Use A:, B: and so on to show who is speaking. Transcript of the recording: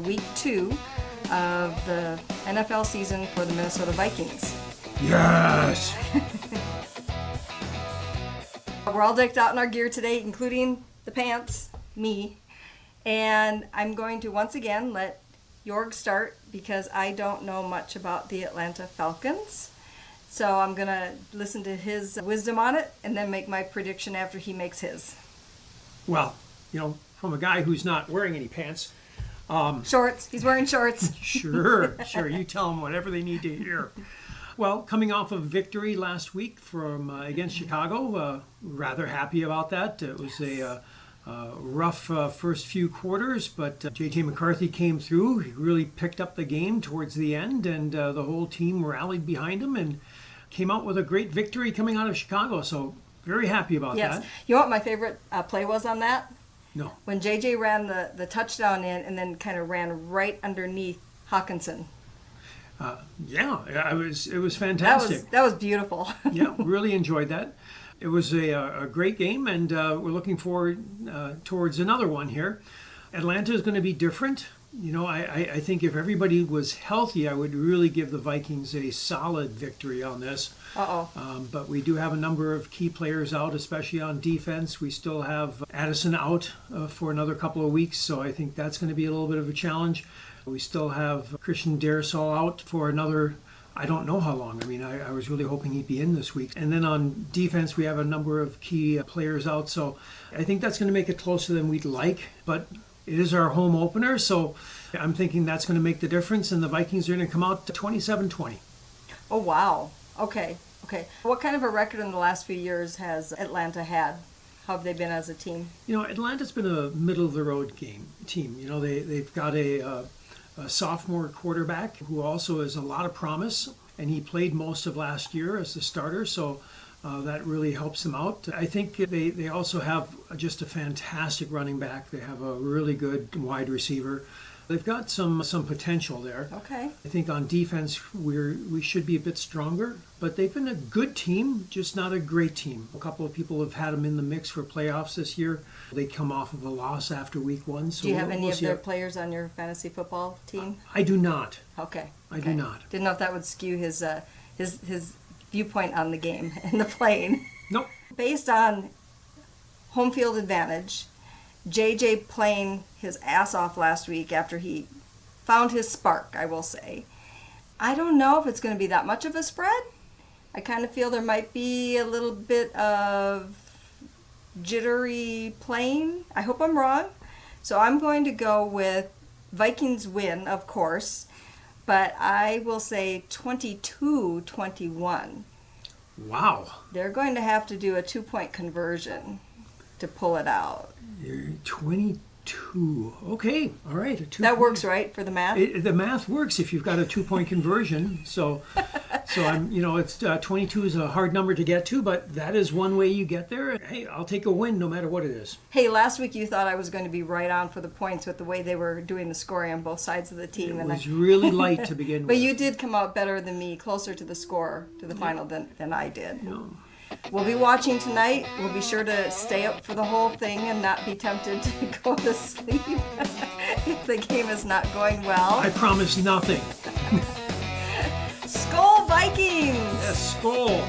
A: Week 2 of the NFL season for the Minnesota Vikings.
B: Yes!
A: We're all decked out in our gear today, including the pants, me. And I'm going to once again let Jorg start because I don't know much about the Atlanta Falcons. So I'm going to listen to his wisdom on it and then make my prediction after he makes his.
B: Well, from a guy who's not wearing any pants.
A: Shorts. He's wearing shorts.
B: Sure. You tell them whatever they need to hear. Well, coming off of victory last week from against Chicago, rather happy about that. It was a rough first few quarters, but J.J. McCarthy came through. He really picked up the game towards the end, and the whole team rallied behind him and came out with a great victory coming out of Chicago. So very happy about that.
A: You know what my favorite play was on that?
B: No.
A: When J.J. ran the touchdown in and then kind of ran right underneath Hawkinson.
B: It was fantastic.
A: That was beautiful.
B: Yeah, really enjoyed that. It was a great game, and we're looking forward towards another one here. Atlanta is going to be different. I think if everybody was healthy, I would really give the Vikings a solid victory on this. But we do have a number of key players out, especially on defense. We still have Addison out for another couple of weeks, so I think that's going to be a little bit of a challenge. We still have Christian Darrisaw out for another, I don't know how long. I was really hoping he'd be in this week. And then on defense, we have a number of key players out, so I think that's going to make it closer than we'd like. But it is our home opener, so I'm thinking that's going to make the difference, and the Vikings are going to come out 27-20.
A: Oh, wow. Okay. What kind of a record in the last few years has Atlanta had? How have they been as a team?
B: Atlanta's been a middle-of-the-road team. They've got a sophomore quarterback who also has a lot of promise, and he played most of last year as the starter, so that really helps them out. I think they also have just a fantastic running back. They have a really good wide receiver. They've got some potential there.
A: Okay.
B: I think on defense we should be a bit stronger, but they've been a good team, just not a great team. A couple of people have had them in the mix for playoffs this year. They come off of a loss after week 1. So
A: do you have any of their players on your fantasy football team?
B: I do not.
A: Okay.
B: I do not.
A: Didn't know if that would skew his viewpoint on the game and the playing.
B: Nope.
A: Based on home field advantage, JJ playing his ass off last week after he found his spark, I will say. I don't know if it's going to be that much of a spread. I kind of feel there might be a little bit of jittery playing. I hope I'm wrong. So I'm going to go with Vikings win, of course, but I will say 22-21.
B: Wow.
A: They're going to have to do a 2-point conversion to pull it out.
B: You're 22. Okay, all right.
A: That works, right, for the math?
B: The math works if you've got a 2-point conversion. So I'm, it's 22 is a hard number to get to, but that is one way you get there. Hey, I'll take a win no matter what it is.
A: Hey, last week you thought I was going to be right on for the points with the way they were doing the scoring on both sides of the team.
B: It was really light to begin with.
A: But you did come out better than me, closer to the score, to the final than I did.
B: No.
A: We'll be watching tonight. We'll be sure to stay up for the whole thing and not be tempted to go to sleep if the game is not going well.
B: I promise nothing.
A: Skol Vikings!
B: Yes, Skol!